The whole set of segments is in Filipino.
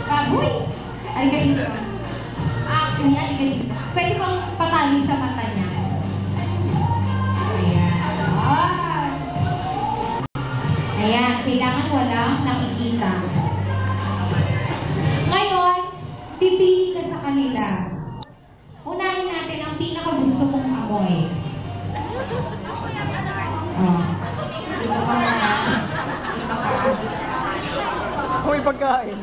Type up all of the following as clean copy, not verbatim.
Baboy! Halika dito. Kuya, halika dito. Pwede kong patali sa mata niya. Ayan. Ayan, kailangan walang nakikita. Ngayon, pipili ka sa kanila. Unahin natin ang pinakagusto mong amoy. Oh. Dito ka muna. Dito ka. Amoy pagkain.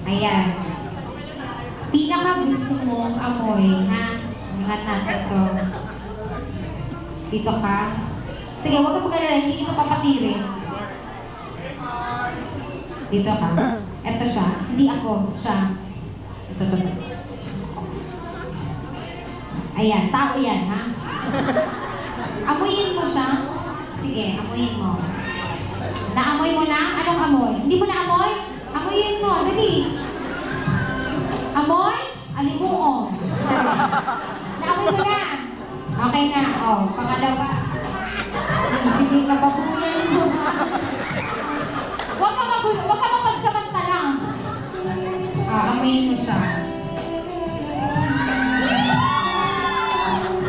Ayan. Pinakagusto mong amoy, ha? Ingat natin to. Dito ka. Sige, huwag ka mag-alala. Hindi ito papatirin. Dito ka. Ito siya. Hindi ako. Siya. Ito. Ayan. Tao yan, ha? Amuyin mo siya. Sige, amuyin mo. Naamoy mo na? Anong amoy? Hindi mo na-amoy? Amuyin mo. Dali. Amoy? Alimuon. Naamoy mo na. Okay na. O, pangalawa. Sige ka babuyan mo. Huwag ka mapagsamantala. Amuyin mo siya.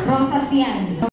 Rosas yan.